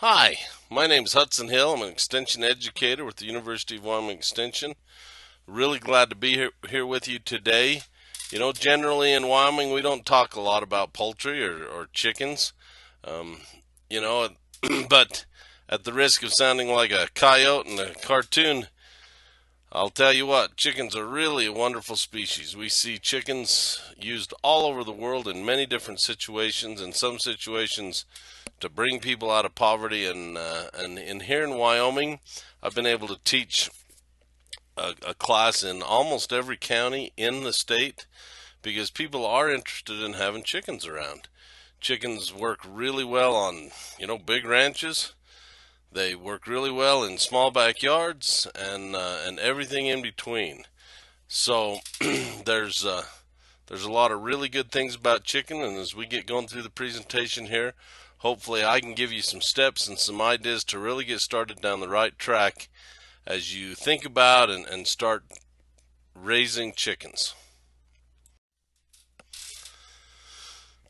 Hi, my name is Hudson Hill. I'm an extension educator with the University of Wyoming Extension. Really glad to be here with you today. Generally in Wyoming, we don't talk a lot about poultry or chickens. Um, you know, but at the risk of sounding like a coyote in a cartoon, I'll tell you what, chickens are really a wonderful species. We see chickens used all over the world in many different situations. In some situations, to bring people out of poverty, and here in Wyoming, I've been able to teach a class in almost every county in the state because people are interested in having chickens around. Chickens work really well on, big ranches. They work really well in small backyards and everything in between. So there's a lot of really good things about chicken, and as we get going through the presentation here, hopefully I can give you some steps and some ideas to really get started down the right track as you think about and start raising chickens.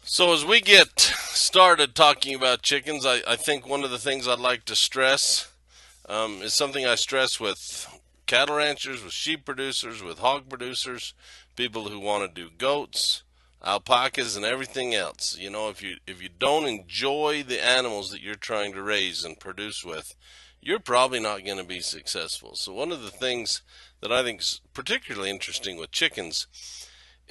So as we get started talking about chickens, I think one of the things I'd like to stress is something I stress with cattle ranchers, with sheep producers, with hog producers, people who want to do goats, alpacas, and everything else. If you don't enjoy the animals that you're trying to raise and produce with, you're probably not going to be successful. So one of the things that I think is particularly interesting with chickens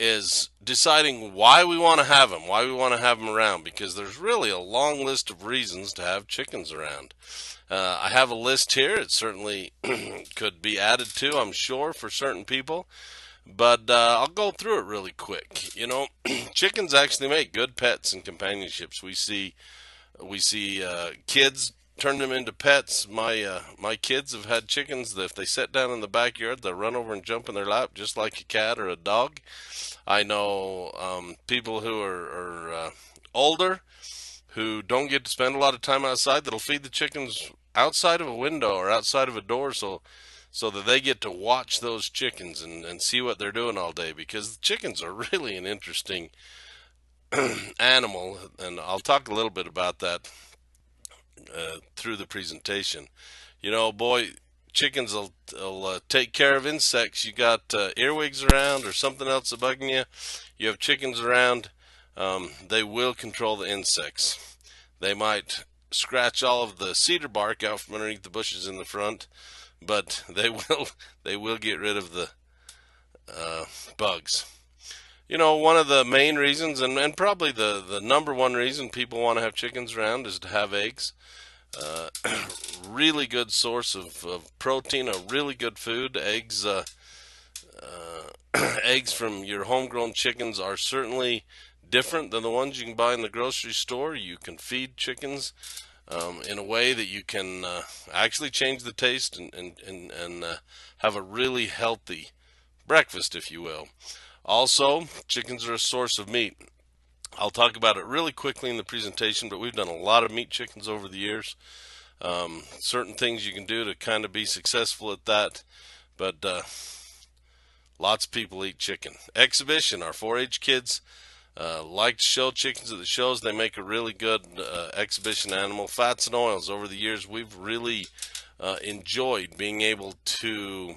is deciding why we want to have them, why we want to have them around, because there's really a long list of reasons to have chickens around. I have a list here. It certainly could be added to, I'm sure, for certain people, but I'll go through it really quick. Chickens actually make good pets and companionships. We see kids turn them into pets. My kids have had chickens that if they sit down in the backyard, they'll run over and jump in their lap just like a cat or a dog. I know people who are older who don't get to spend a lot of time outside that'll feed the chickens outside of a window or outside of a door so that they get to watch those chickens and see what they're doing all day, because the chickens are really an interesting animal, and I'll talk a little bit about that through the presentation. Boy, chickens will take care of insects. You got earwigs around or something else bugging you. You have chickens around. They will control the insects. They might scratch all of the cedar bark out from underneath the bushes in the front, but they will get rid of the bugs. One of the main reasons, and probably the number one reason people want to have chickens around, is to have eggs. Uh, Really good source of protein, a really good food. Eggs from your homegrown chickens are certainly different than the ones you can buy in the grocery store. You can feed chickens in a way that you can actually change the taste and have a really healthy breakfast, if you will. Also, chickens are a source of meat. I'll talk about it really quickly in the presentation, but we've done a lot of meat chickens over the years. Certain things you can do to kind of be successful at that, but lots of people eat chicken. Exhibition, our 4-H kids like to show chickens at the shows. They make a really good exhibition animal. Fats and oils, over the years we've really enjoyed being able to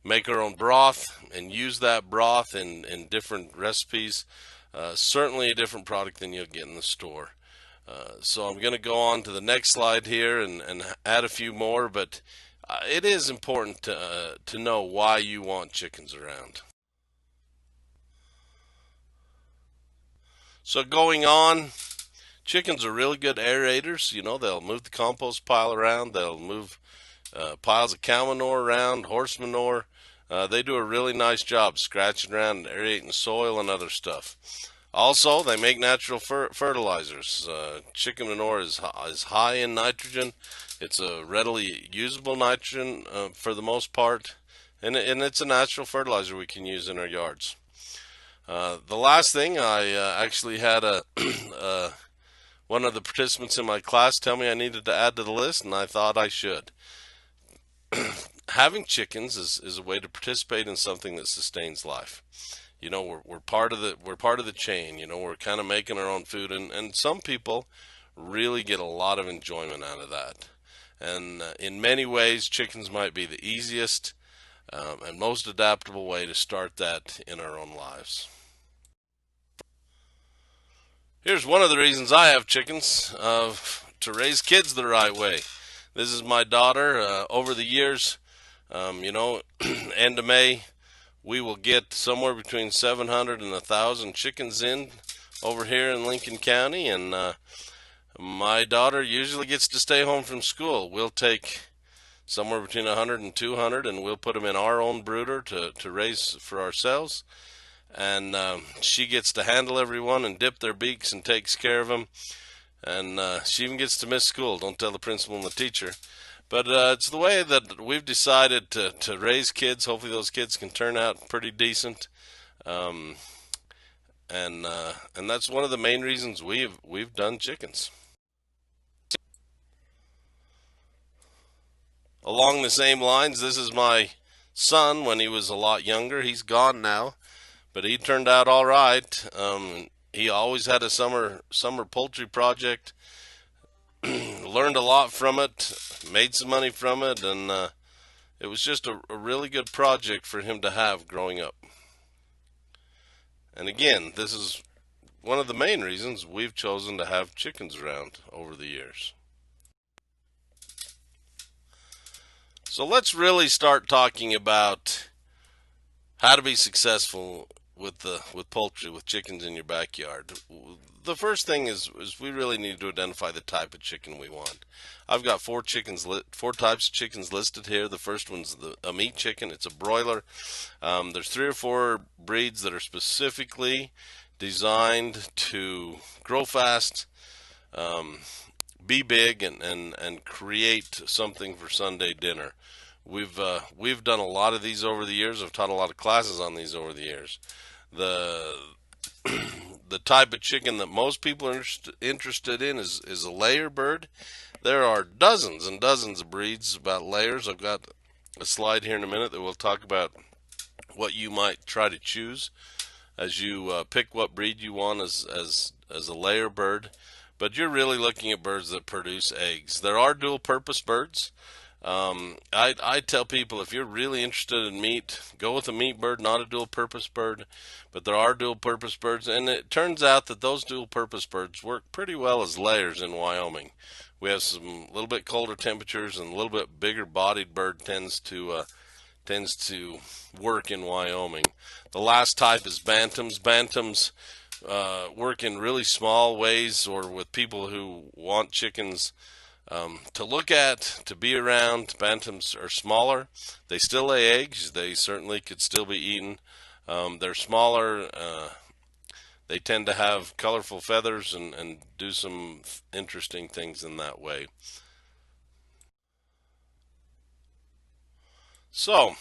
make our own broth and use that broth in different recipes. Certainly a different product than you'll get in the store. So I'm going to go on to the next slide here and add a few more, but it is important to know why you want chickens around. So going on, chickens are really good aerators. They'll move the compost pile around. They'll move piles of cow manure around, horse manure. They do a really nice job scratching around and aerating soil and other stuff. Also, they make natural fertilizers. Chicken manure is high in nitrogen. It's a readily usable nitrogen for the most part, and it's a natural fertilizer we can use in our yards. The last thing, I actually had one of the participants in my class tell me I needed to add to the list, and I thought I should. Having chickens is a way to participate in something that sustains life. We're part of the chain. We're kind of making our own food, and some people really get a lot of enjoyment out of that. And in many ways, chickens might be the easiest and most adaptable way to start that in our own lives. Here's one of the reasons I have chickens, to raise kids the right way. This is my daughter. Over the years, end of May, we will get somewhere between 700 and 1,000 chickens in over here in Lincoln County, and my daughter usually gets to stay home from school. We'll take somewhere between 100 and 200, and we'll put them in our own brooder to raise for ourselves. And she gets to handle everyone and dip their beaks and takes care of them. And she even gets to miss school. Don't tell the principal and the teacher. But it's the way that we've decided to raise kids. Hopefully those kids can turn out pretty decent. And that's one of the main reasons we've done chickens. Along the same lines, this is my son when he was a lot younger. He's gone now, but he turned out all right. He always had a summer poultry project. Learned a lot from it, made some money from it, and it was just a really good project for him to have growing up. And again, this is one of the main reasons we've chosen to have chickens around over the years. So let's really start talking about how to be successful with poultry, with chickens in your backyard. The first thing is we really need to identify the type of chicken we want. I've got four types of chickens listed here. The first one's a meat chicken. It's a broiler. There's 3 or 4 breeds that are specifically designed to grow fast, be big, and create something for Sunday dinner. We've done a lot of these over the years. I've taught a lot of classes on these over the years. The type of chicken that most people are interested in is a layer bird. There are dozens and dozens of breeds about layers. I've got a slide here in a minute that will talk about what you might try to choose as you pick what breed you want as a layer bird. But you're really looking at birds that produce eggs. There are dual purpose birds. I tell people, if you're really interested in meat, go with a meat bird, not a dual purpose bird. But there are dual purpose birds, and it turns out that those dual purpose birds work pretty well as layers in Wyoming. We have some little bit colder temperatures, and a little bit bigger bodied bird tends to work in Wyoming. The last type is bantams. Bantams work in really small ways, or with people who want chickens to look at, to be around. Bantams are smaller. They still lay eggs. They certainly could still be eaten. They're smaller. They tend to have colorful feathers and do some interesting things in that way. So,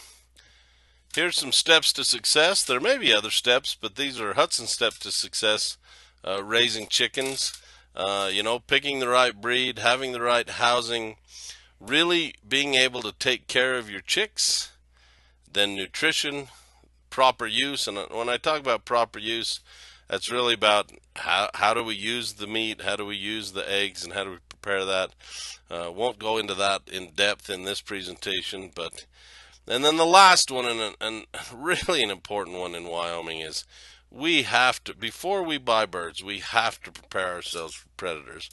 here's some steps to success. There may be other steps, but these are Hudson's steps to success raising chickens. Picking the right breed, having the right housing, really being able to take care of your chicks, then nutrition, proper use. And when I talk about proper use, that's really about how do we use the meat, how do we use the eggs, and how do we prepare that. Won't go into that in depth in this presentation, and then the last one, and really an important one in Wyoming, is we have to, before we buy birds, we have to prepare ourselves for predators.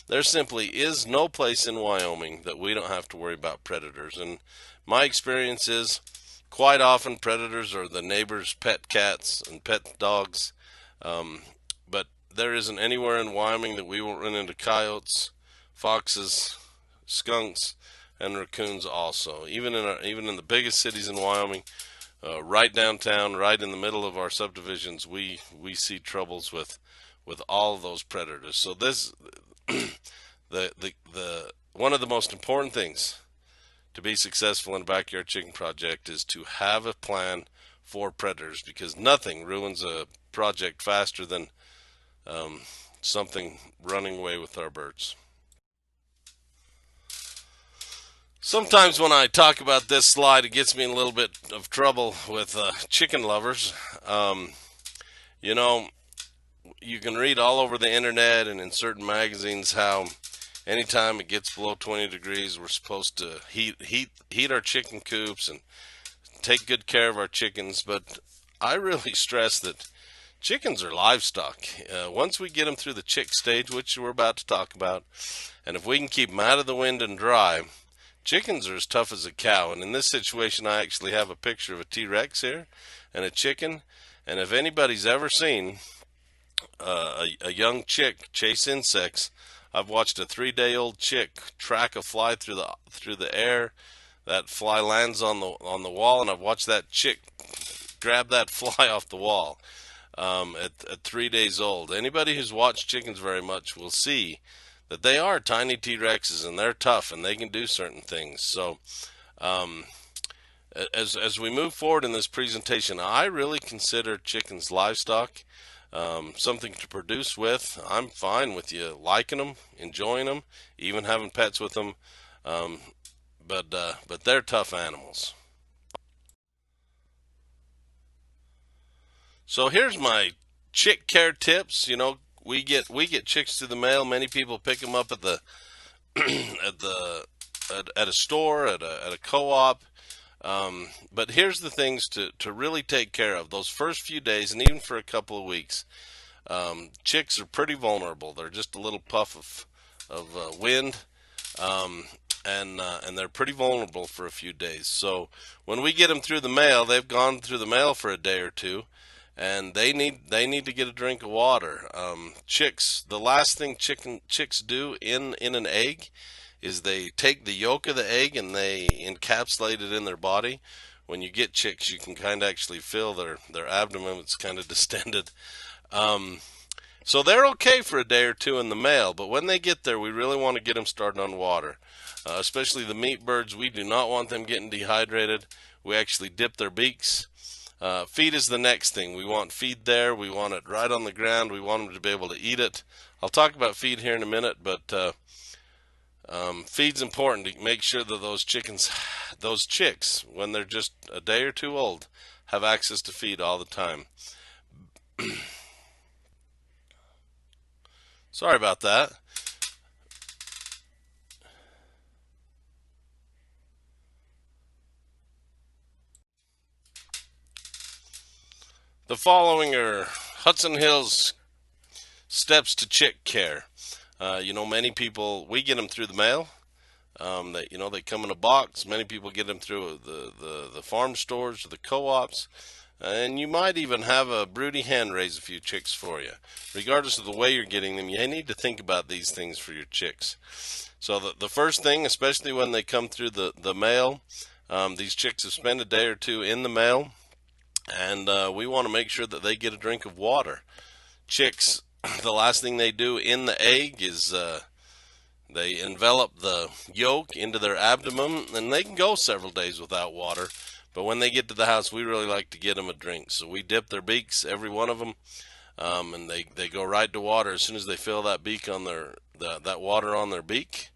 There simply is no place in Wyoming that we don't have to worry about predators. And my experience is quite often predators are the neighbor's pet cats and pet dogs. But there isn't anywhere in Wyoming that we won't run into coyotes, foxes, skunks, and raccoons also. Even in the biggest cities in Wyoming, right downtown, right in the middle of our subdivisions, we see troubles with all of those predators. So this the one of the most important things to be successful in a backyard chicken project is to have a plan for predators, because nothing ruins a project faster than something running away with our birds. Sometimes when I talk about this slide, it gets me in a little bit of trouble with chicken lovers. you can read all over the internet and in certain magazines how anytime it gets below 20 degrees, we're supposed to heat our chicken coops and take good care of our chickens. But I really stress that chickens are livestock. Once we get them through the chick stage, which we're about to talk about, and if we can keep them out of the wind and dry, chickens are as tough as a cow. And in this situation, I actually have a picture of a T-Rex here and a chicken. And if anybody's ever seen a young chick chase insects, I've watched a 3-day-old chick track a fly through the air. That fly lands on the wall, and I've watched that chick grab that fly off the wall at 3 days old. Anybody who's watched chickens very much will see that they are tiny T-Rexes, and they're tough, and they can do certain things. So as we move forward in this presentation, I really consider chickens livestock, something to produce with. I'm fine with you liking them, enjoying them, even having pets with them, but they're tough animals. So here's my chick care tips. You know, we get chicks through the mail. Many people pick them up at the at a store, at a co-op. But here's the things to really take care of those first few days, and even for a couple of weeks. Chicks are pretty vulnerable. They're just a little puff of wind, and they're pretty vulnerable for a few days. So when we get them through the mail, they've gone through the mail for a day or two, and they need to get a drink of water. Chicks, the last thing chicks do in an egg is they take the yolk of the egg and they encapsulate it in their body. When you get chicks, you can kind of actually feel their abdomen. It's kind of distended. So they're okay for a day or two in the mail, but when they get there, we really want to get them started on water. Especially the meat birds, we do not want them getting dehydrated. We actually dip their beaks. Feed is the next thing. We want feed there. We want it right on the ground. We want them to be able to eat it. I'll talk about feed here in a minute, but feed's important to make sure that those chicks, when they're just a day or two old, have access to feed all the time. Sorry about that. The following are Hudson Hills steps to chick care. Many people, we get them through the mail. They come in a box. Many people get them through the farm stores or the co-ops. And you might even have a broody hen raise a few chicks for you. Regardless of the way you're getting them, you need to think about these things for your chicks. So the first thing, especially when they come through the mail, these chicks have spent a day or two in the mail, and we want to make sure that they get a drink of water. Chicks, the last thing they do in the egg is they envelop the yolk into their abdomen, and they can go several days without water. But when they get to the house, we really like to get them a drink. So we dip their beaks, every one of them, and they go right to water as soon as they feel that beak on that water on their beak.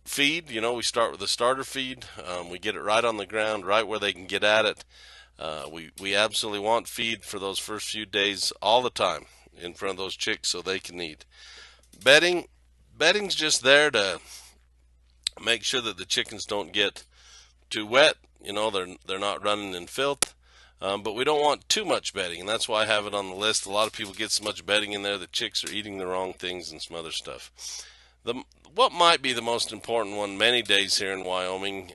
Feed, we start with the starter feed. We get it right on the ground, right where they can get at it. We absolutely want feed for those first few days all the time in front of those chicks so they can eat. Bedding's just there to make sure that the chickens don't get too wet. They're not running in filth, but we don't want too much bedding, and that's why I have it on the list. A lot of people get so much bedding in there that chicks are eating the wrong things and some other stuff. What might be the most important one many days here in Wyoming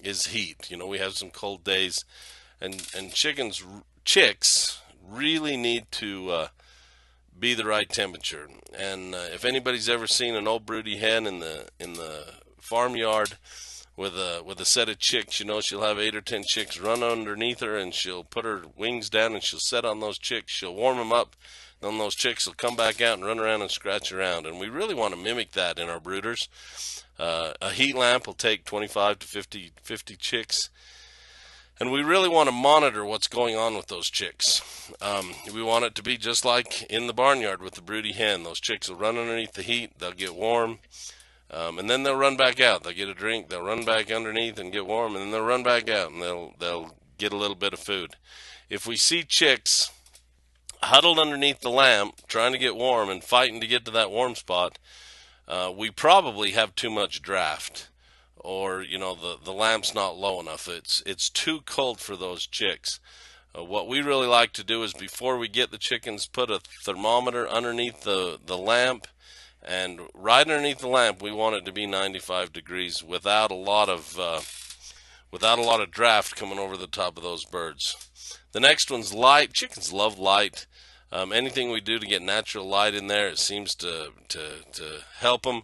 is heat. We have some cold days, and chicks really need to be the right temperature. And if anybody's ever seen an old broody hen in the farmyard with a set of chicks, she'll have 8 or 10 chicks run underneath her, and she'll put her wings down and she'll set on those chicks. She'll warm them up, then those chicks will come back out and run around and scratch around. And we really want to mimic that in our brooders. A heat lamp will take 25 to 50 chicks. And we really want to monitor what's going on with those chicks. We want it to be just like in the barnyard with the broody hen. Those chicks will run underneath the heat, they'll get warm, and then they'll run back out. They'll get a drink, they'll run back underneath and get warm, and then they'll run back out and they'll get a little bit of food. If we see chicks huddled underneath the lamp, trying to get warm and fighting to get to that warm spot, we probably have too much draft, or the lamp's not low enough. It's too cold for those chicks. What we really like to do is, before we get the chickens, put a thermometer underneath the lamp, and right underneath the lamp we want it to be 95 degrees without a lot of draft coming over the top of those birds. The next one's light. Chickens love light. Anything we do to get natural light in there, it seems to help them,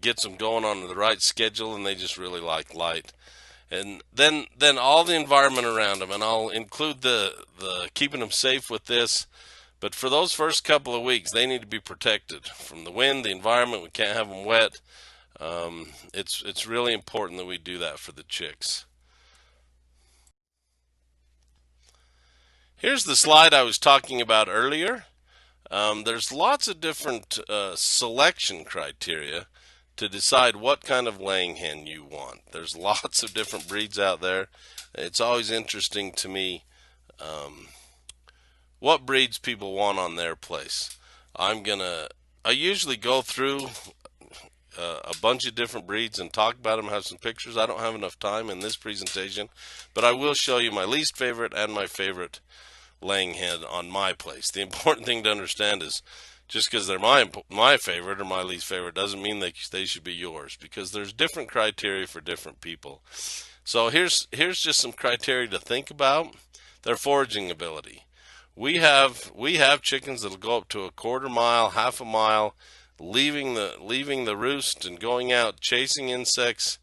gets them going on the right schedule, and they just really like light. And then all the environment around them, and I'll include the keeping them safe with this. But for those first couple of weeks, they need to be protected from the wind, the environment. We can't have them wet. It's really important that we do that for the chicks. Here's the slide I was talking about earlier. There's lots of different selection criteria to decide what kind of laying hen you want. There's lots of different breeds out there. It's always interesting to me what breeds people want on their place. I usually go through a bunch of different breeds and talk about them, have some pictures. I don't have enough time in this presentation, but I will show you my least favorite and my favorite laying hen on my place. The important thing to understand is, just because they're my favorite or my least favorite doesn't mean they should be yours, because there's different criteria for different people. So here's just some criteria to think about. Their foraging ability. We have chickens that'll go up to a quarter mile, half a mile, leaving the roost and going out chasing insects,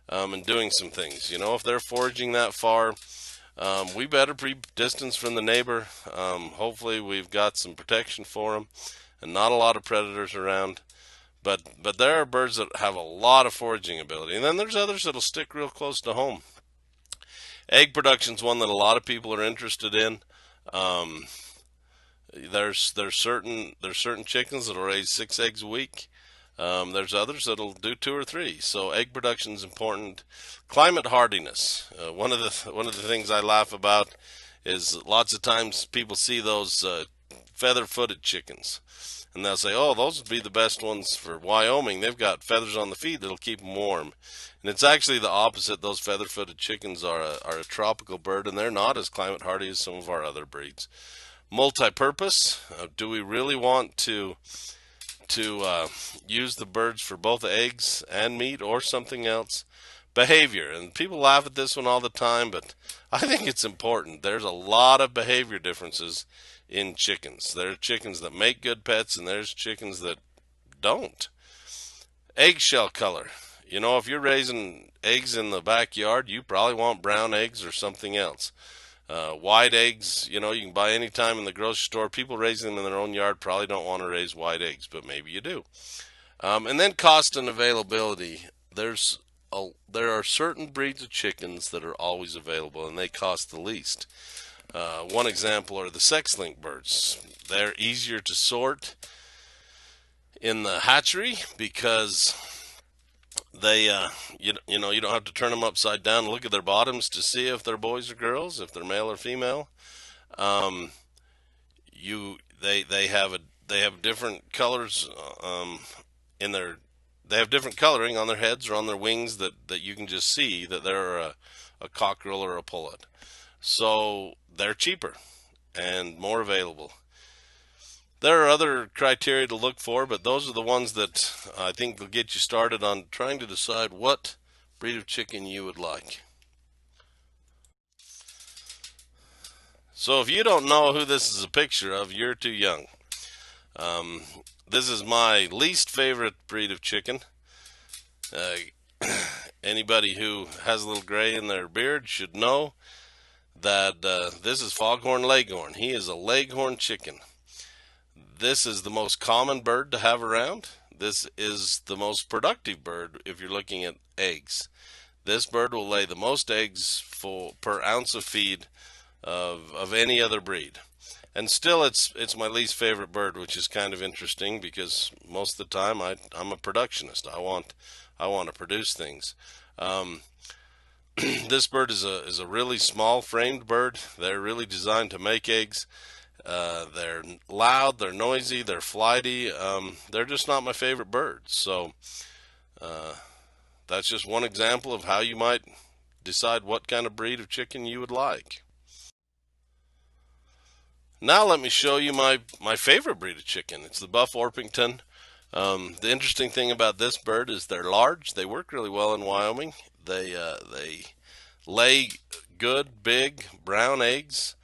and doing some things. If they're foraging that far, we better be distance from the neighbor. Hopefully we've got some protection for them and not a lot of predators around. But there are birds that have a lot of foraging ability, and then there's others that'll stick real close to home. Egg production is one that a lot of people are interested in. There's certain chickens that'll raise 6 eggs a week. There's others that'll do 2 or 3. So egg production is important. Climate hardiness. One of the things I laugh about is lots of times people see those feather-footed chickens, and they'll say, "Oh, those would be the best ones for Wyoming. They've got feathers on the feet that'll keep them warm." And it's actually the opposite. Those feather-footed chickens are a tropical bird, and they're not as climate hardy as some of our other breeds. Multi-purpose. Do we really want to use the birds for both eggs and meat or something else? Behavior, and people laugh at this one all the time, but I think it's important. There's a lot of behavior differences in chickens. There are chickens that make good pets, and there's chickens that don't. Eggshell color. If you're raising eggs in the backyard, you probably want brown eggs or something else. White eggs, you can buy any time in the grocery store. People raising them in their own yard probably don't want to raise white eggs, but maybe you do. And then cost and availability. There are certain breeds of chickens that are always available, and they cost the least. One example are the sex-link birds. They're easier to sort in the hatchery because they you don't have to turn them upside down and look at their bottoms to see if they're boys or girls, if they're male or female. They have different colors in their they have different coloring on their heads or on their wings that you can just see that they're a cockerel or a pullet. So they're cheaper and more available. There are other criteria to look for, but those are the ones that I think will get you started on trying to decide what breed of chicken you would like. So if you don't know who this is a picture of, you're too young. This is my least favorite breed of chicken. Anybody who has a little gray in their beard should know that this is Foghorn Leghorn. He is a Leghorn chicken. This is the most common bird to have around. This is the most productive bird if you're looking at eggs. This bird will lay the most eggs per ounce of feed of any other breed. And still it's my least favorite bird, which is kind of interesting because most of the time I'm a productionist. I want to produce things. This bird is a really small framed bird. They're really designed to make eggs. They're loud, they're noisy, they're flighty. They're just not my favorite birds. So that's just one example of how you might decide what kind of breed of chicken you would like. Now let me show you my favorite breed of chicken. It's the Buff Orpington. The interesting thing about this bird is they're large. They work really well in Wyoming. They lay good, big, brown eggs.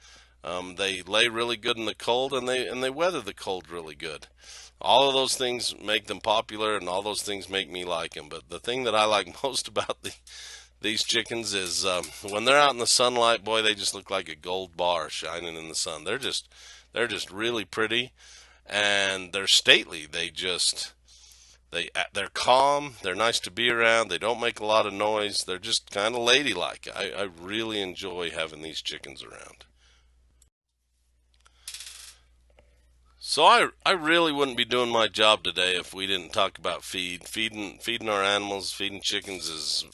They lay really good in the cold, and they weather the cold really good. All of those things make them popular, and all those things make me like them. But the thing that I like most about these chickens is when they're out in the sunlight, boy, they just look like a gold bar shining in the sun. They're just really pretty, and they're stately. They're calm. They're nice to be around. They don't make a lot of noise. They're just kind of ladylike. I really enjoy having these chickens around. So I really wouldn't be doing my job today if we didn't talk about feeding our animals. Feeding chickens is,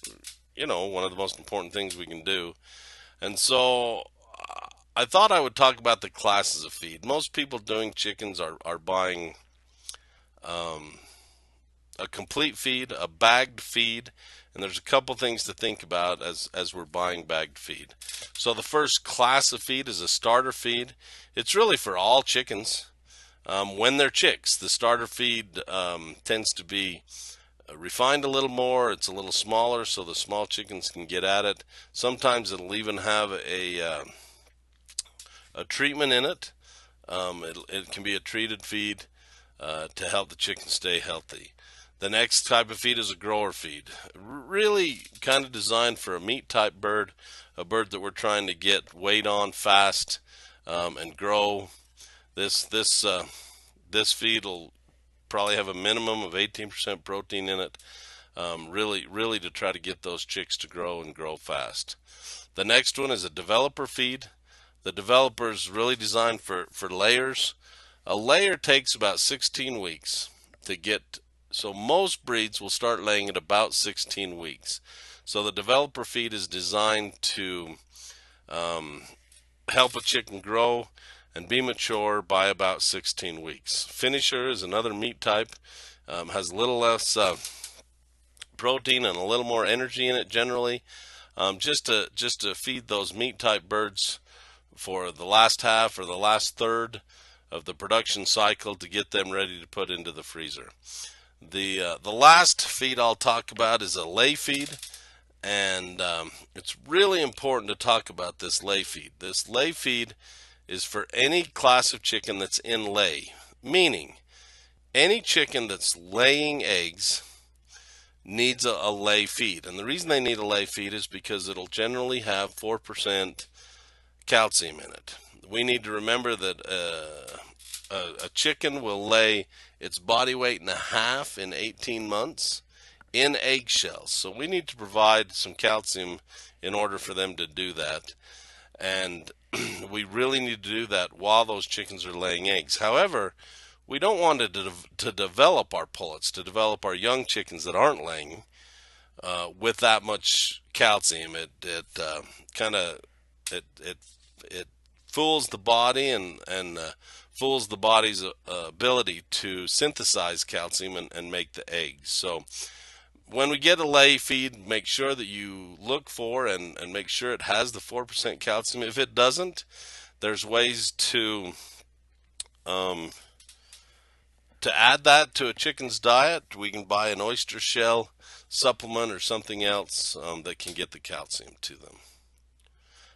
one of the most important things we can do. And so I thought I would talk about the classes of feed. Most people doing chickens are buying a complete feed, a bagged feed, and there's a couple things to think about as we're buying bagged feed. So the first class of feed is a starter feed. It's really for all chickens. When they're chicks, the starter feed tends to be refined a little more. It's a little smaller, so the small chickens can get at it. Sometimes it'll even have a treatment in it. It can be a treated feed to help the chicken stay healthy. The next type of feed is a grower feed. Really kind of designed for a meat type bird, a bird that we're trying to get weight on fast and grow. This feed will probably have a minimum of 18% protein in it, really to try to get those chicks to grow and grow fast. The next one is a developer feed. The developer is really designed for layers. A layer takes about 16 weeks to get, so most breeds will start laying at about 16 weeks. So the developer feed is designed to help a chicken grow and be mature by about 16 weeks. Finisher is another meat type, has a little less protein and a little more energy in it generally, just to feed those meat type birds for the last half or the last third of the production cycle to get them ready to put into the freezer. The last feed I'll talk about is a lay feed, and it's really important to talk about this lay feed. This lay feed is for any class of chicken that's in lay, meaning any chicken that's laying eggs needs a lay feed. And the reason they need a lay feed is because it'll generally have 4% calcium in it. We need to remember that a chicken will lay its body weight and a half in 18 months in eggshells. So we need to provide some calcium in order for them to do that. And we really need to do that while those chickens are laying eggs. However, we don't want to develop our pullets, to develop our young chickens that aren't laying with that much calcium. It fools the body and fools the body's ability to synthesize calcium and make the eggs. So when we get a lay feed, make sure that you look for and make sure it has the 4% calcium. If it doesn't, there's ways to add that to a chicken's diet. We can buy an oyster shell supplement or something else that can get the calcium to them.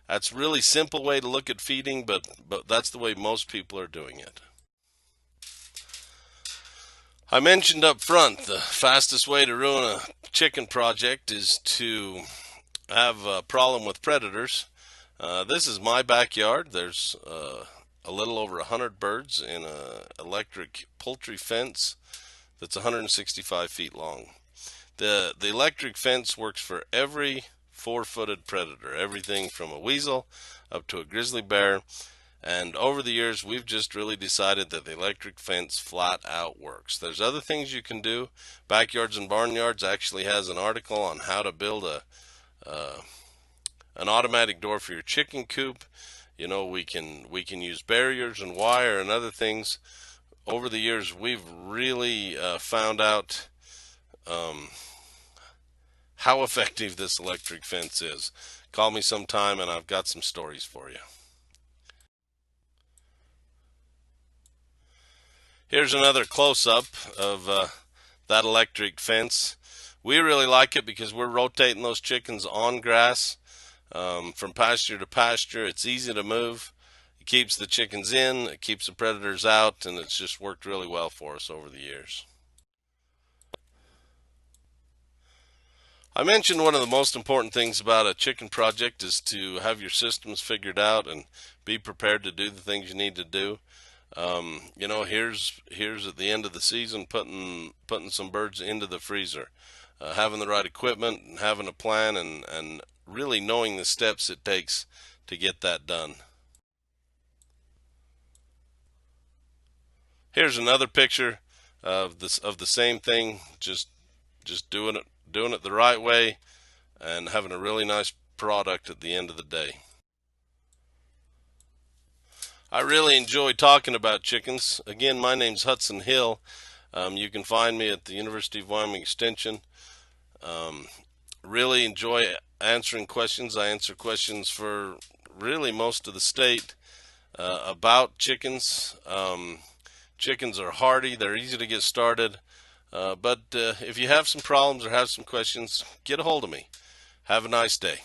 That's a really simple way to look at feeding, but that's the way most people are doing it. I mentioned up front the fastest way to ruin a chicken project is to have a problem with predators. This is my backyard. There's a little over 100 birds in an electric poultry fence that's 165 feet long. The electric fence works for every four-footed predator, everything from a weasel up to a grizzly bear. And over the years, we've just really decided that the electric fence flat out works. There's other things you can do. Backyards and Barnyards actually has an article on how to build an automatic door for your chicken coop. You know, we can use barriers and wire and other things. Over the years, we've really found out how effective this electric fence is. Call me sometime and I've got some stories for you. Here's another close-up of that electric fence. We really like it because we're rotating those chickens on grass from pasture to pasture. It's easy to move. It keeps the chickens in, it keeps the predators out, and it's just worked really well for us over the years. I mentioned one of the most important things about a chicken project is to have your systems figured out and be prepared to do the things you need to do. You know, here's at the end of the season putting some birds into the freezer, having the right equipment and having a plan and really knowing the steps it takes to get that done. Here's another picture of the same thing, just doing it the right way and having a really nice product at the end of the day. I really enjoy talking about chickens. Again, my name's Hudson Hill. You can find me at the University of Wyoming Extension. Um, really enjoy answering questions. I answer questions for really most of the state about chickens. Chickens are hardy, they're easy to get started, but if you have some problems or have some questions, get a hold of me. Have a nice day.